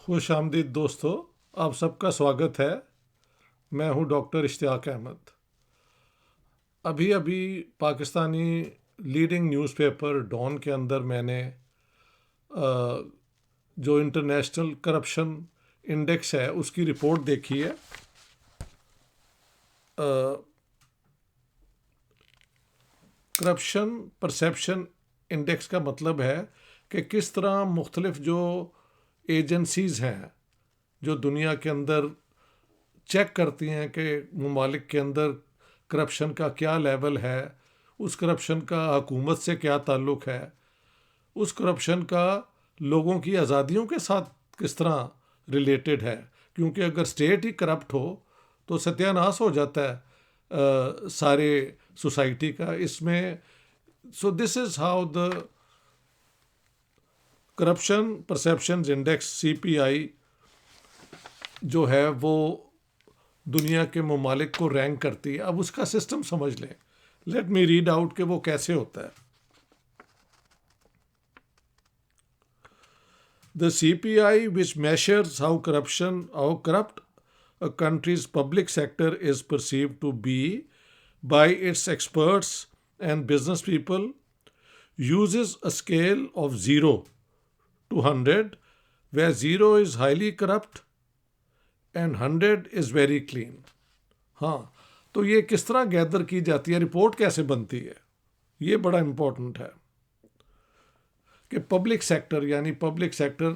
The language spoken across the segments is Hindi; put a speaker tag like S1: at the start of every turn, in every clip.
S1: खुश आमदीद दोस्तों, आप सबका स्वागत है। मैं हूं डॉक्टर इश्तियाक अहमद। अभी अभी पाकिस्तानी लीडिंग न्यूज़पेपर डॉन के अंदर मैंने जो इंटरनेशनल करप्शन इंडेक्स है उसकी रिपोर्ट देखी है। करप्शन परसेप्शन इंडेक्स का मतलब है कि किस तरह मुख्तलिफ जो एजेंसीज़ हैं जो दुनिया के अंदर चेक करती हैं कि ममालिक के अंदर करप्शन का क्या लेवल है, उस करप्शन का हुकूमत से क्या ताल्लुक़ है, उस करप्शन का लोगों की आज़ादियों के साथ किस तरह रिलेटेड है। क्योंकि अगर स्टेट ही करप्ट हो तो सत्यानाश हो जाता है सारे सोसाइटी का। इसमें सो this is how the corruption perception index CPI जो है वो दुनिया के ममालिक को रैंक करती है। अब उसका सिस्टम समझ लें। लेट मी रीड आउट कि वो कैसे होता है। The CPI, which measures how corrupt a country's public sector is perceived to be by its experts and business people, uses a scale of 0 to 100, where 0 is highly corrupt and 100 is very clean. हाँ, तो ये किस तरह गैदर की जाती है, रिपोर्ट कैसे बनती है, ये बड़ा इम्पोर्टेंट है कि पब्लिक सेक्टर यानी पब्लिक सेक्टर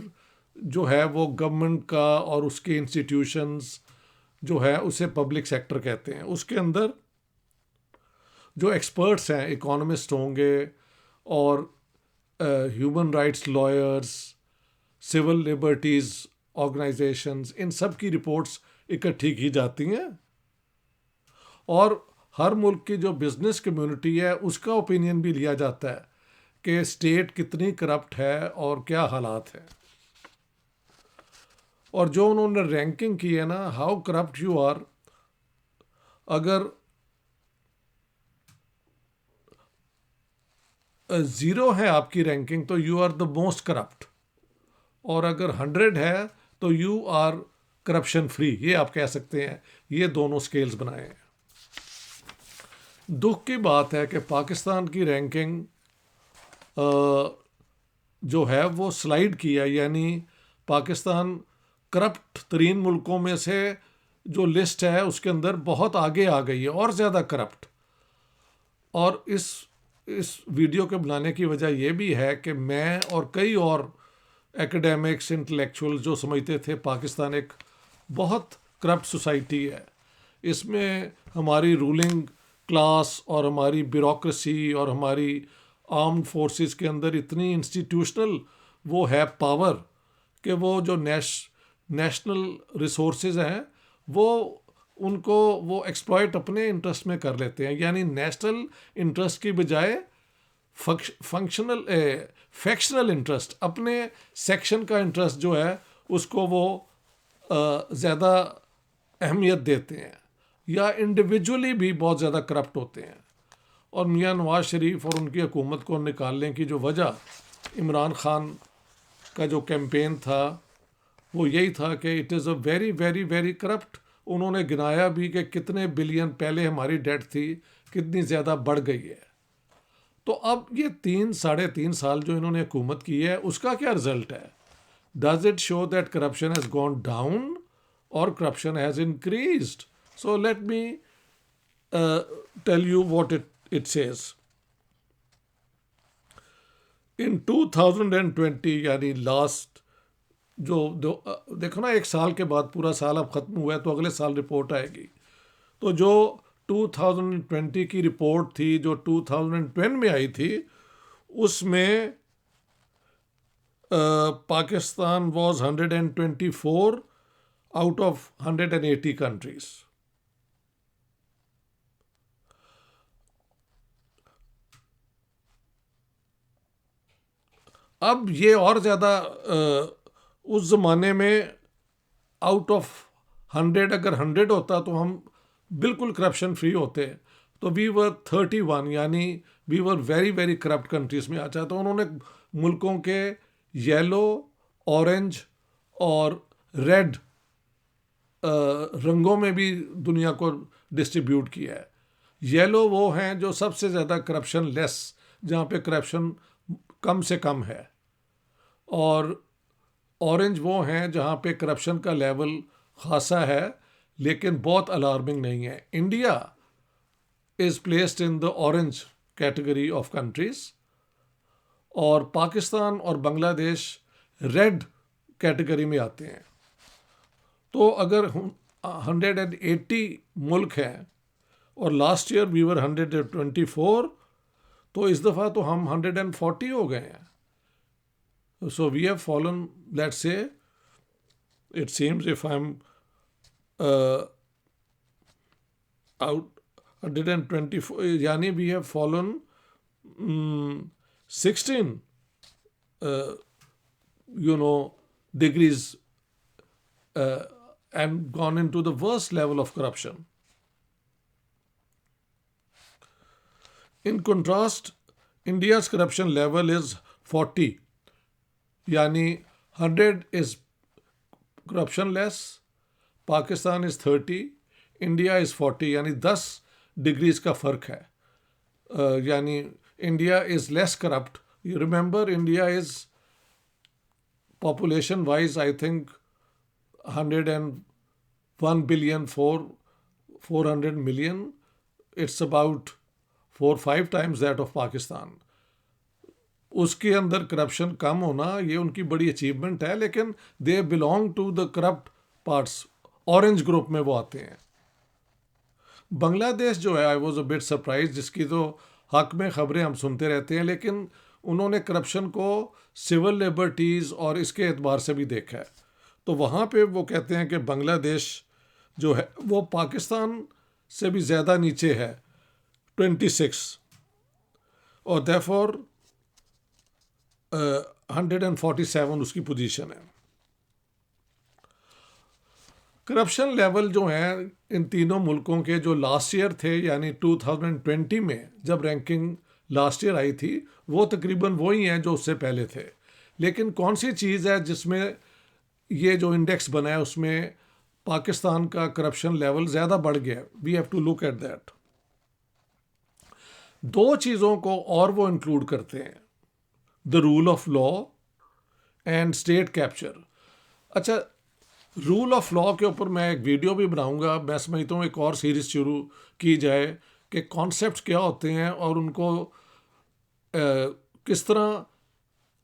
S1: जो है वो गवर्नमेंट का और उसके इंस्टीट्यूशंस जो है उसे पब्लिक सेक्टर कहते हैं। उसके अंदर जो एक्सपर्ट्स हैं, इकोनॉमिस्ट होंगे और human rights lawyers, civil liberties organisations, इन सब की रिपोर्ट्स इकट्ठी की जाती हैं और हर मुल्क की जो बिजनेस कम्युनिटी है उसका ओपिनियन भी लिया जाता है कि स्टेट कितनी करप्ट है और क्या हालात हैं। और जो उन्होंने रैंकिंग की है ना, हाउ करप्ट यू आर, अगर 0 है आपकी रैंकिंग तो you are the most corrupt, और अगर 100 है तो यू आर करप्शन फ्री, ये आप कह सकते हैं। ये दोनों स्केल्स बनाए हैं। दुख की बात है कि पाकिस्तान की रैंकिंग जो है वो स्लाइड की है, यानी पाकिस्तान करप्ट तरीन मुल्कों में से जो लिस्ट है उसके अंदर बहुत आगे आ गई है और ज़्यादा करप्ट। और इस वीडियो के बनाने की वजह यह भी है कि मैं और कई और एकेडमिक्स इंटेलेक्चुअल जो समझते थे पाकिस्तान एक बहुत करप्ट सोसाइटी है, इसमें हमारी रूलिंग क्लास और हमारी ब्यूरोक्रेसी और हमारी आर्म्ड फोर्सेस के अंदर इतनी इंस्टीट्यूशनल वो है पावर कि वो जो नेशनल रिसोर्सेज हैं वो उनको वो एक्सप्लॉइट अपने इंटरेस्ट में कर लेते हैं। यानी नेशनल इंटरेस्ट की बजाय फैक्शनल इंटरेस्ट, अपने सेक्शन का इंटरेस्ट जो है उसको वो ज़्यादा अहमियत देते हैं, या इंडिविजुअली भी बहुत ज़्यादा करप्ट होते हैं। और मियां नवाज शरीफ और उनकी हुकूमत को निकालने की जो वजह, इमरान खान का जो कैंपेन था वो यही था कि it is a very very very corrupt. उन्होंने गिनाया भी कि कितने बिलियन पहले हमारी डेट थी, कितनी ज़्यादा बढ़ गई है। तो अब ये 3-3.5 साल जो इन्होंने हुकूमत की है उसका क्या रिजल्ट है? Does it show that corruption has gone down और corruption has increased? So let me tell you what it says. In 2020 यानी लास्ट जो देखो ना, एक साल के बाद पूरा साल अब ख़त्म हुआ है तो अगले साल रिपोर्ट आएगी। तो जो 2020 की रिपोर्ट थी जो 2010 में आई थी उसमें Pakistan was 124 out of 180 countries. अब ये और ज़्यादा उस ज़माने में आउट ऑफ 100 अगर 100 होता तो हम बिल्कुल करप्शन फ्री होते, तो वी वर 31, यानी we were very very corrupt countries में आ जाता। तो उन्होंने मुल्कों के येलो, ऑरेंज और रेड रंगों में भी दुनिया को डिस्ट्रीब्यूट किया है। येलो वो हैं जो सबसे ज़्यादा करप्शन लेस, जहाँ पे करप्शन कम से कम है, और ऑरेंज वो हैं जहाँ पे करप्शन का लेवल खासा है लेकिन बहुत अलार्मिंग नहीं है। India is placed in the orange category of countries, और पाकिस्तान और बांग्लादेश रेड कैटेगरी में आते हैं। तो अगर 180 मुल्क हैं और लास्ट ईयर वी वर 124, तो इस दफ़ा तो हम 140 हो गए हैं। So we have fallen, let's say, it seems if I'm out 124, yani we have fallen 16 degrees and gone into the worst level of corruption. In contrast, India's corruption level is 40, यानी 100 is corruption less, Pakistan is 30, India is 40, यानी 10 डिग्रीज का फ़र्क है। यानी India is less corrupt. You remember India is population wise I think 101 billion 400 million. It's about 4-5 times that of Pakistan. उसके अंदर करप्शन कम होना ये उनकी बड़ी अचीवमेंट है, लेकिन they belong to the corrupt parts, orange group में वो आते हैं। बांग्लादेश जो है, I was a bit surprise, जिसकी तो हक में खबरें हम सुनते रहते हैं, लेकिन उन्होंने करप्शन को सिविल लिबर्टीज़ और इसके एतबार से भी देखा है। तो वहाँ पे वो कहते हैं कि बांग्लादेश जो है वो पाकिस्तान से भी ज़्यादा नीचे है, 26, और देयरफॉर 147 उसकी पोजीशन है। करप्शन लेवल जो है इन तीनों मुल्कों के जो लास्ट ईयर थे, यानी 2020 में जब रैंकिंग लास्ट ईयर आई थी, वो तकरीबन वही हैं जो उससे पहले थे। लेकिन कौन सी चीज़ है जिसमें ये जो इंडेक्स बना है उसमें पाकिस्तान का करप्शन लेवल ज़्यादा बढ़ गया? We have to look at that. दो चीज़ों को और वो इंक्लूड करते हैं, the rule of law and state capture. अच्छा, रूल ऑफ लॉ के ऊपर मैं एक वीडियो भी बनाऊंगा। मैं समझता हूँ एक और सीरीज़ शुरू की जाए कि कॉन्सेप्ट्स क्या होते हैं और उनको किस तरह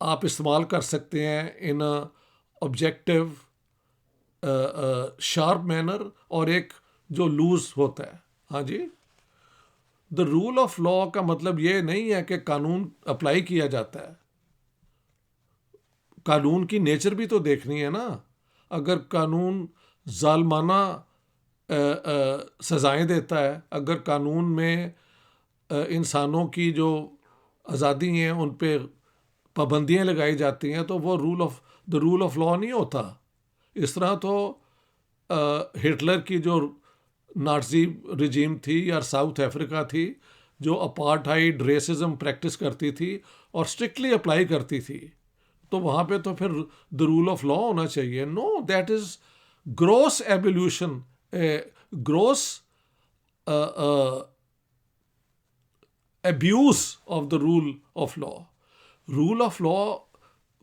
S1: आप इस्तेमाल कर सकते हैं इन ऑब्जेक्टिव शार्प मैनर, और एक जो लूज होता है। हाँ जी, द रूल ऑफ लॉ का मतलब ये नहीं है कि कानून अप्लाई किया जाता है। कानून की नेचर भी तो देखनी है ना। अगर कानून जालमाना सज़ाएं देता है, अगर कानून में इंसानों की जो आज़ादी हैं उन पे पाबंदियाँ लगाई जाती हैं, तो वो द रूल ऑफ लॉ नहीं होता। इस तरह तो हिटलर की जो नाज़ी रजीम थी या साउथ अफ्रीका थी, जो अपार्थाइड रेसिज्म प्रैक्टिस करती थी और स्ट्रिक्टली अप्लाई करती थी, तो वहाँ पे तो फिर द रूल ऑफ लॉ होना चाहिए। No, that is gross evolution, gross abuse of the rule of law. Rule of law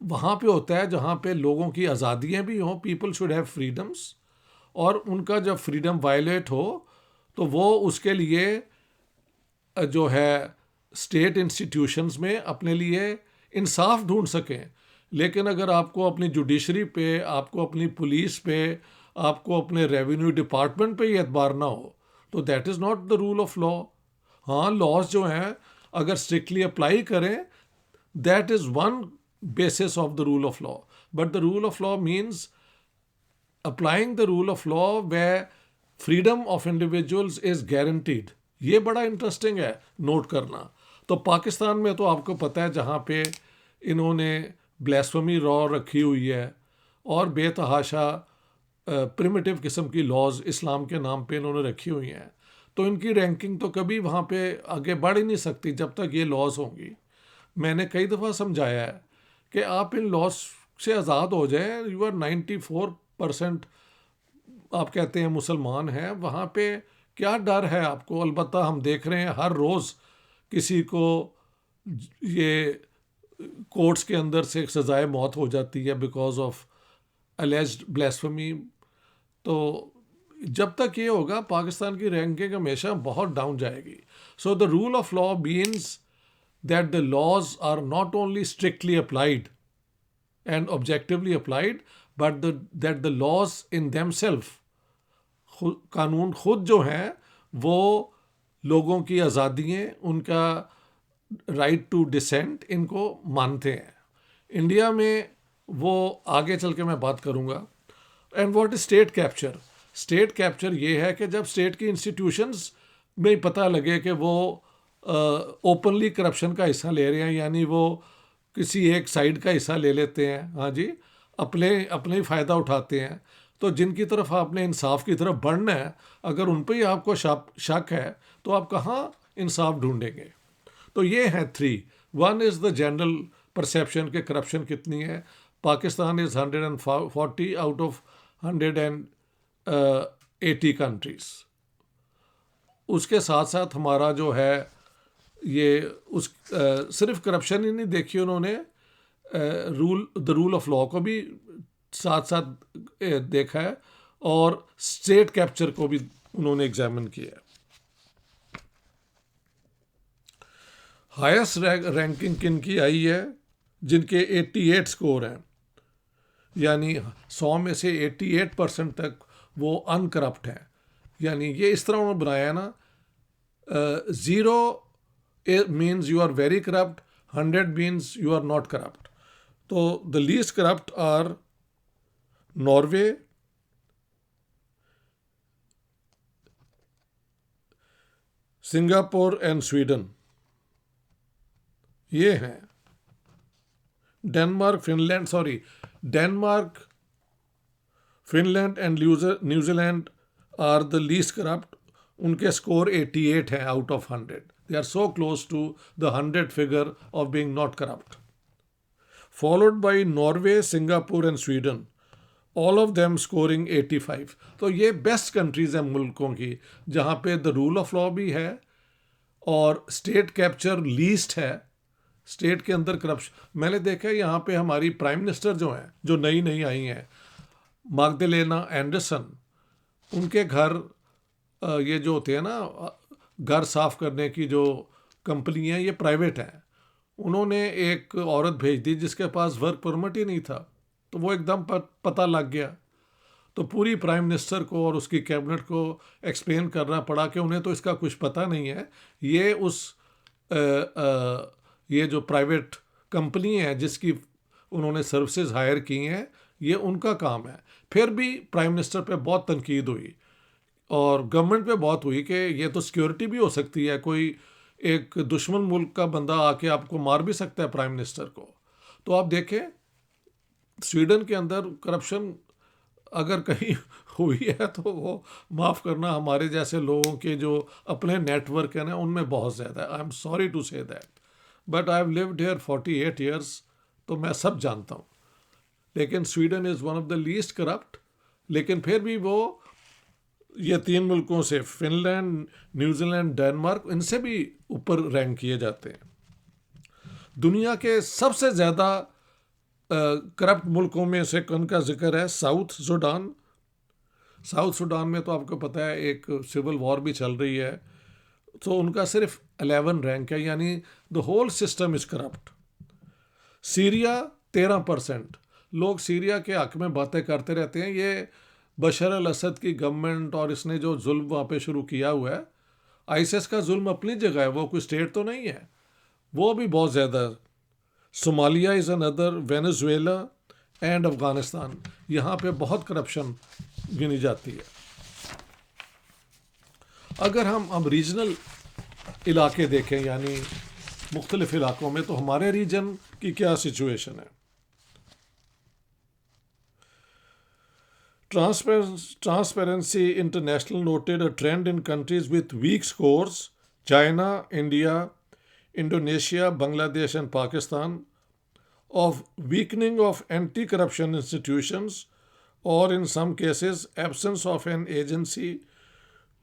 S1: वहाँ पे होता है जहाँ पे लोगों की आज़ादियाँ भी हों, पीपल शुड हैव फ्रीडम्स, और उनका जब फ्रीडम वायलेट हो तो वो उसके लिए जो है स्टेट इंस्टीट्यूशंस में अपने लिए इंसाफ ढूंढ सकें। लेकिन अगर आपको अपनी जुडिशरी पे, आपको अपनी पुलिस पे, आपको अपने रेवेन्यू डिपार्टमेंट पे ही एतबार ना हो, तो that is not the rule of law. हाँ, लॉज जो हैं अगर स्ट्रिक्टली अप्लाई करें, that is one basis of the rule of law, but the rule of law means applying the rule of law where freedom of individuals is guaranteed। ये बड़ा इंटरेस्टिंग है नोट करना। तो पाकिस्तान में तो आपको पता है जहाँ पे इन्होंने ब्लास्फेमी लॉ रखी हुई है और बेतहाशा प्रिमिटिव किस्म की लॉज इस्लाम के नाम पे इन्होंने रखी हुई हैं, तो इनकी रैंकिंग तो कभी वहाँ पे आगे बढ़ ही नहीं सकती जब तक ये लॉज होंगी। मैंने कई दफ़ा समझाया है कि आप इन लॉज से आज़ाद हो जाए, यू आर 94% आप कहते हैं मुसलमान हैं, वहाँ पे क्या डर है आपको? अलबत्ता हम देख रहे हैं हर रोज़ किसी को ये कोर्ट्स के अंदर से सजाए मौत हो जाती है बिकॉज ऑफ अलेज्ड ब्lasphemy। तो जब तक ये होगा पाकिस्तान की रैंकिंग हमेशा बहुत डाउन जाएगी। So the rule of law means that the laws are not only strictly applied and objectively applied but that the laws in themself, कानून खुद जो हैं वो लोगों की आज़ादियाँ, उनका राइट टू डिसेंट, इनको मानते हैं। इंडिया में वो आगे चल के मैं बात करूँगा। And what is state capture? State capture ये है कि जब स्टेट की इंस्टीट्यूशंस में पता लगे कि वो ओपनली करप्शन का हिस्सा ले रहे हैं, यानी वो किसी एक साइड का हिस्सा ले लेते हैं, हाँ जी, अपने अपने ही फ़ायदा उठाते हैं, तो जिनकी तरफ आपने इंसाफ की तरफ बढ़ना है, अगर उन पर ही आपको शक है तो आप कहाँ इंसाफ ढूंढेंगे? तो ये हैं three. One is the general perception के करप्शन कितनी है। Pakistan is 140 out of 180 countries. उसके साथ साथ हमारा जो है ये सिर्फ करप्शन ही नहीं देखी उन्होंने, द रूल ऑफ लॉ को भी साथ साथ देखा है और स्टेट कैप्चर को भी उन्होंने एग्जामिन किया है। हाईएस्ट रैंकिंग किन की आई है? जिनके 88 स्कोर हैं, यानी 100 में से 88% तक वो अनकरप्ट हैं। यानी ये इस तरह उन्होंने बनाया है ना, 0 means you are very corrupt, 100 means you are not corrupt. तो the least corrupt are Norway, Singapore and Sweden, ये हैं। Denmark, Finland and New Zealand are the least corrupt. उनके स्कोर 88 हैं out of 100। They are so close to the 100 figure of being not corrupt. Followed by Norway, Singapore and Sweden, all of them scoring 85। तो ये बेस्ट कंट्रीज हैं मुल्कों की जहाँ पे द रूल ऑफ लॉ भी है और स्टेट कैप्चर लीस्ट है। स्टेट के अंदर करप्शन मैंने देखा है। यहाँ पे हमारी प्राइम मिनिस्टर जो हैं, जो नई आई हैं, मैग्दलेना एंडरसन, उनके घर ये जो होते हैं ना घर साफ करने की जो कंपनी है, ये प्राइवेट हैं। उन्होंने एक औरत भेज दी जिसके पास वर्क परमिट ही नहीं था, तो वो एकदम पता लग गया। तो पूरी प्राइम मिनिस्टर को और उसकी कैबिनेट को एक्सप्लेन करना पड़ा कि उन्हें तो इसका कुछ पता नहीं है, ये ये जो प्राइवेट कंपनी है जिसकी उन्होंने सर्विसेज हायर की हैं, ये उनका काम है। फिर भी प्राइम मिनिस्टर पे बहुत तनकीद हुई और गवर्नमेंट पे बहुत हुई कि ये तो सिक्योरिटी भी हो सकती है, कोई एक दुश्मन मुल्क का बंदा आके आपको मार भी सकता है प्राइम मिनिस्टर को। तो आप देखें स्वीडन के अंदर करप्शन अगर कहीं हुई है तो वो माफ़ करना हमारे जैसे लोगों के जो अपने नेटवर्क है ना उनमें बहुत ज़्यादा है। I am sorry to say that, but I have lived here 48 years, तो मैं सब जानता हूँ। लेकिन Sweden is one of the least corrupt, लेकिन फिर भी वो ये तीन मुल्कों से, फिनलैंड, न्यूजीलैंड, डेनमार्क, इनसे भी ऊपर रैंक किए जाते हैं। दुनिया के सबसे ज़्यादा करप्ट मुल्कों में से कौन का जिक्र है? South Sudan. साउथ सूडान में तो आपको पता है एक सिविल वॉर भी चल रही है, तो उनका सिर्फ 11 रैंक है, यानी the whole system is corrupt. Syria 13%। लोग सीरिया के हक में बातें करते रहते हैं, ये बशर अल असद की गवर्नमेंट और इसने जो जुल्म वहाँ पे शुरू किया हुआ है। आईएसआईएस का जुल्म अपनी जगह है, वो कोई स्टेट तो नहीं है, वो भी बहुत ज़्यादा। Somalia is another, Venezuela and Afghanistan, यहाँ पे बहुत करप्शन गिनी जाती है। अगर हम रीजनल इलाके देखें, यानी मुख्तलिफ इलाकों में, तो हमारे रीजन की क्या सिचुएशन है? Transparency International noted a trend in countries with weak scores: China, India, Indonesia, Bangladesh and Pakistan of weakening of anti-corruption institutions, or in some cases absence of an agency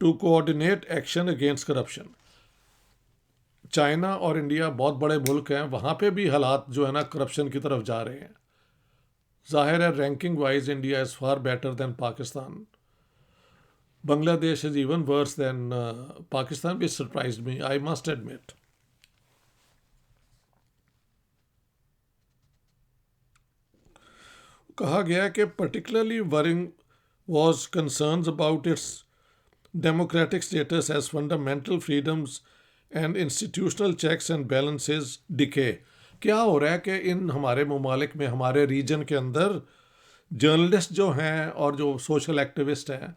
S1: to coordinate action against corruption. China और इंडिया बहुत बड़े मुल्क हैं, वहाँ पे भी हालात जो है ना करप्शन की तरफ जा रहे हैं. जाहिर है ranking wise India is far better than Pakistan. Bangladesh is even worse than Pakistan, which surprised me, I must admit. कहा गया कि particularly worrying was concerns about its democratic status as fundamental freedoms and institutional checks and balances decay. क्या हो रहा है कि इन हमारे ममालिक में, हमारे रीजन के अंदर जर्नलिस्ट जो हैं और जो सोशल एक्टिविस्ट हैं,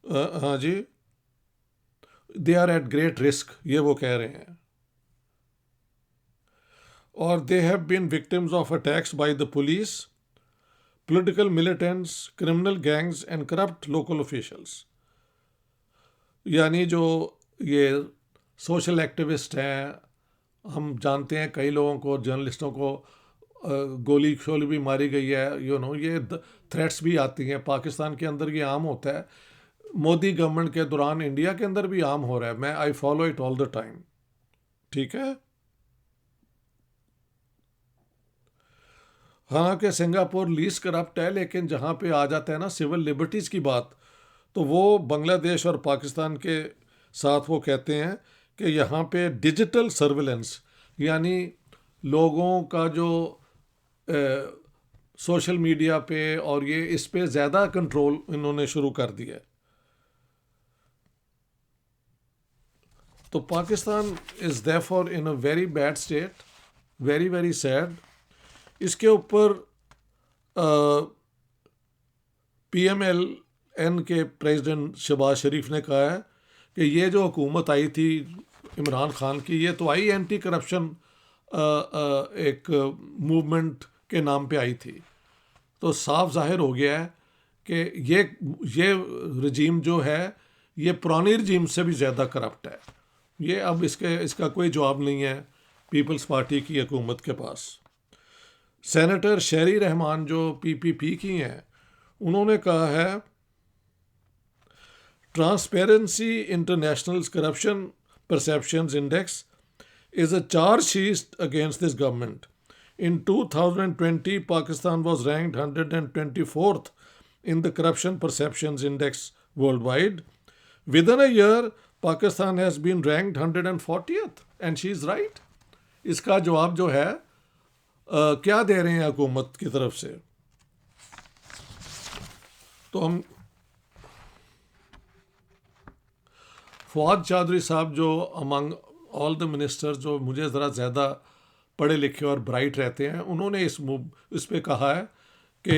S1: हाँ जी, they are at great risk, ये वो कह रहे हैं. और they have been victims of attacks by the police, political militants, criminal gangs and corrupt local officials. यानी जो ये सोशल एक्टिविस्ट हैं, हम जानते हैं कई लोगों को, जर्नलिस्टों को गोली शोली भी मारी गई है, ये थ्रेट्स भी आती हैं. पाकिस्तान के अंदर ये आम होता है, मोदी गवर्नमेंट के दौरान इंडिया के अंदर भी आम हो रहा है. मैं I follow it all the time. ठीक है. हालांकि सिंगापुर लीस्ट करप्ट है, लेकिन जहाँ पे आ जाता है ना सिविल लिबर्टीज़ की बात, तो वो बांग्लादेश और पाकिस्तान के साथ वो कहते हैं कि यहाँ पे डिजिटल सर्विलेंस, यानी लोगों का जो सोशल मीडिया पे और ये इस पे ज़्यादा कंट्रोल इन्होंने शुरू कर दिया है. तो Pakistan is therefore in a very bad state, very very sad. इसके ऊपर PMLN के प्रेसिडेंट शहबाज शरीफ ने कहा है कि ये जो हुकूमत आई थी इमरान खान की, ये तो आई एंटी करप्शन एक मूवमेंट के नाम पे आई थी. तो साफ जाहिर हो गया है कि ये रजीम जो है ये पुरानी रजीम से भी ज़्यादा करप्ट है. ये अब इसका कोई जवाब नहीं है पीपल्स पार्टी की हुकूमत के पास. सेनेटर शेरी रहमान जो PPP की हैं, उन्होंने कहा है transparency internationals corruption perceptions index is a charge sheet against this government. In 2020, Pakistan was ranked 124th in the Corruption Perceptions Index worldwide. Within a year, Pakistan has been ranked 140th, and she is right. इसका जवाब जो है क्या दे रहे हैं हुकूमत की तरफ से. तो हम फवाद चौधरी साहब जो अमंग ऑल द मिनिस्टर्स जो मुझे ज़रा ज़्यादा पढ़े लिखे और ब्राइट रहते हैं, उन्होंने इस पे कहा है कि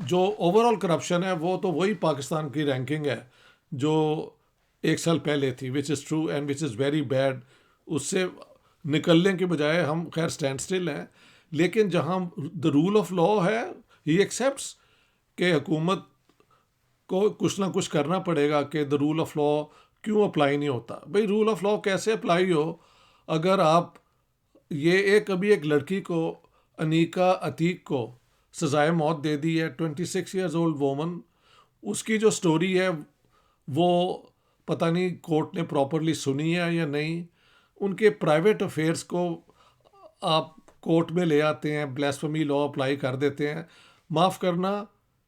S1: जो ओवरऑल करप्शन है वो तो वही पाकिस्तान की रैंकिंग है जो एक साल पहले थी, which is true and which is very bad. उससे निकलने के बजाय हम खैर स्टैंड स्टिल हैं, लेकिन जहाँ द रूल ऑफ लॉ है, ही एक्सेप्ट्स कि हुकूमत को कुछ ना कुछ करना पड़ेगा कि द रूल ऑफ लॉ क्यों अप्लाई नहीं होता. भाई रूल ऑफ लॉ कैसे अप्लाई हो अगर आप अभी एक लड़की को, अनीका अतीक को सजाए मौत दे दी है, 26 ईयर्स ओल्ड वोमन. उसकी जो स्टोरी है वो पता नहीं कोर्ट ने प्रॉपरली सुनी है या नहीं. उनके प्राइवेट अफेयर्स को आप कोर्ट में ले आते हैं, ब्लास्फेमी लॉ अप्लाई कर देते हैं. माफ़ करना,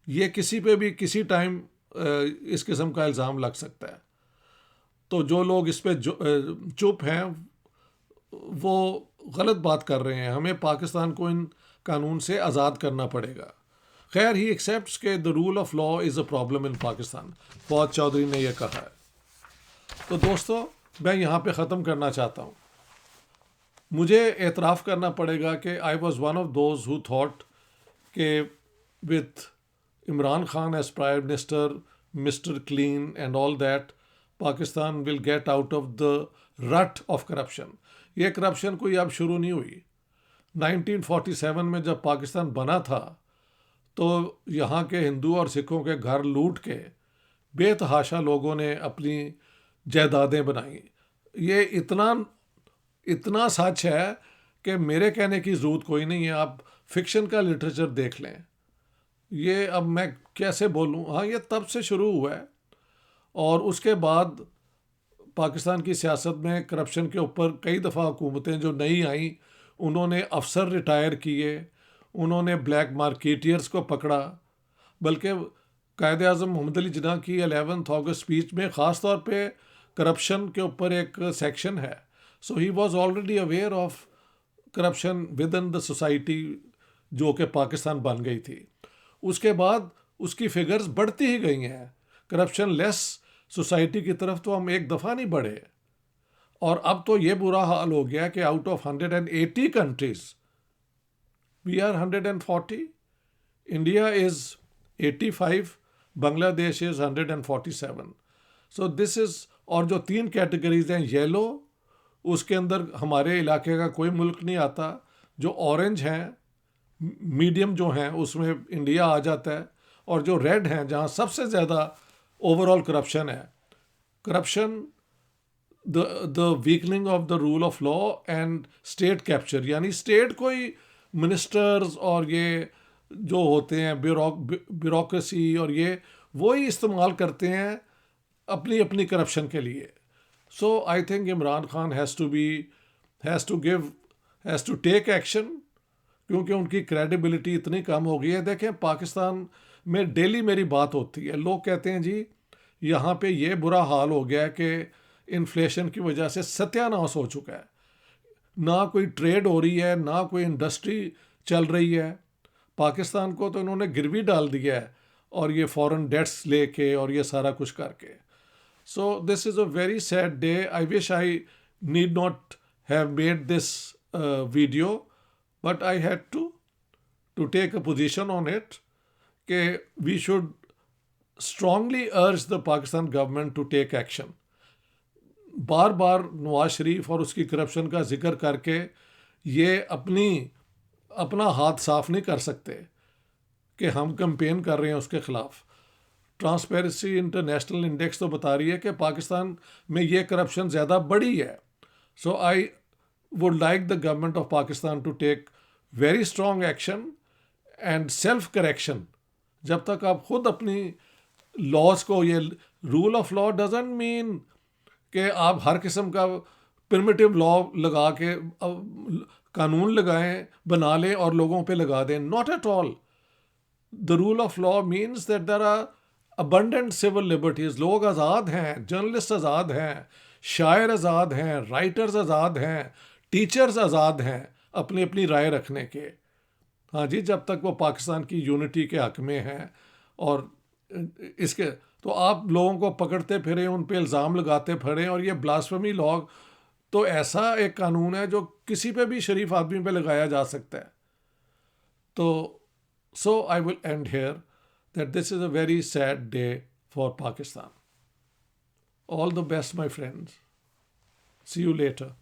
S1: ये किसी पे भी किसी टाइम इस किस्म का इल्ज़ाम लग सकता है. तो जो लोग इस पे चुप हैं वो गलत बात कर रहे हैं. हमें पाकिस्तान को इन कानून से आज़ाद करना पड़ेगा. खैर, ही एक्सेप्ट्स के the rule of law is a problem in Pakistan. Fawad Chaudhry ने यह कहा है. तो दोस्तों, मैं यहाँ पे ख़त्म करना चाहता हूँ. मुझे एतराफ़ करना पड़ेगा कि I was one of those who thought के with Imran Khan as prime minister, mister clean and all that, Pakistan will get out of the rut of corruption. ये करप्शन कोई अब शुरू नहीं हुई. 1947 में जब पाकिस्तान बना था तो यहाँ के हिंदू और सिखों के घर लूट के बेतहाशा लोगों ने अपनी जायदादें बनाई. ये इतना सच है कि मेरे कहने की ज़रूरत कोई नहीं है, आप फिक्शन का लिटरेचर देख लें। ये अब मैं कैसे बोलूँ, हाँ ये तब से शुरू हुआ है और उसके बाद पाकिस्तान की सियासत में करप्शन के ऊपर कई दफ़ा हुकूमतें जो नई आई उन्होंने अफसर रिटायर किए, उन्होंने ब्लैक मार्केटियर्स को पकड़ा। बल्कि कायद आज़म मोहम्मद अली जिन्ना की 11 अगस्त स्पीच में ख़ास तौर पे करप्शन के ऊपर एक सेक्शन है। So he was already aware of corruption within the society जो कि पाकिस्तान बन गई थी। उसके बाद उसकी फिगर्स बढ़ती ही गई हैं। करप्शन लेस सोसाइटी की तरफ तो हम एक दफ़ा नहीं बढ़े और अब तो ये बुरा हाल हो गया कि out of 180 countries we are 140, India is 85, Bangladesh is 147। So this is, और जो 3 कैटेगरीज हैं, येलो उसके अंदर हमारे इलाके का कोई मुल्क नहीं आता, जो ऑरेंज हैं मीडियम जो हैं उसमें इंडिया आ जाता है, और जो रेड हैं जहाँ सबसे ज़्यादा ओवरऑल करप्शन है। Corruption, the weakening of the rule of law and state capture, यानी स्टेट कोई मिनिस्टर्स और ये जो होते हैं ब्यूरोक्रेसी और ये वो ही इस्तेमाल करते हैं अपनी अपनी करप्शन के लिए। So I think Imran Khan has to take action, क्योंकि उनकी क्रेडिबिलिटी इतनी कम हो गई है। देखें पाकिस्तान में डेली मेरी बात होती है, लोग कहते हैं जी यहाँ पे ये बुरा हाल हो गया है कि इन्फ्लेशन की वजह से सत्यानाश हो चुका है, ना कोई ट्रेड हो रही है, ना कोई इंडस्ट्री चल रही है। पाकिस्तान को तो इन्होंने गिरवी डाल दिया है और ये फॉरेन डेट्स लेके और ये सारा कुछ करके। सो this is a very sad day. I wish I need not have made this video, but I had to take a position on it कि we should strongly urge the Pakistan government to take action। बार बार नवाज शरीफ और उसकी करप्शन का जिक्र करके ये अपना हाथ साफ नहीं कर सकते कि हम कैंपेन कर रहे हैं उसके ख़िलाफ़। ट्रांसपेरेंसी इंटरनेशनल इंडेक्स तो बता रही है कि पाकिस्तान में ये करप्शन ज़्यादा बढ़ी है। सो आई would like the government of Pakistan to take very strong action and self correction। जब तक आप खुद अपनी लॉज को, ये rule of law doesn't mean कि आप हर किस्म का प्रिमिटिव लॉ लगा के कानून लगाएं, बना लें और लोगों पे लगा दें। Not at all. The rule of law means that there are abundant civil liberties. लोग आज़ाद हैं, जर्नलिस्ट आज़ाद हैं, शायर आज़ाद हैं, राइटर्स आज़ाद हैं, टीचर्स आज़ाद हैं अपनी अपनी राय रखने के। हाँ जी, जब तक वो पाकिस्तान की यूनिटी के हक में हैं। और इसके तो आप लोगों को पकड़ते फिरें, उन पे इल्ज़ाम लगाते फिरें, और ये ब्लास्फेमी लॉ तो ऐसा एक कानून है जो किसी पे भी शरीफ आदमी पे लगाया जा सकता है। तो so I will end here that this is a very sad day for Pakistan. All the best my friends, see you letter.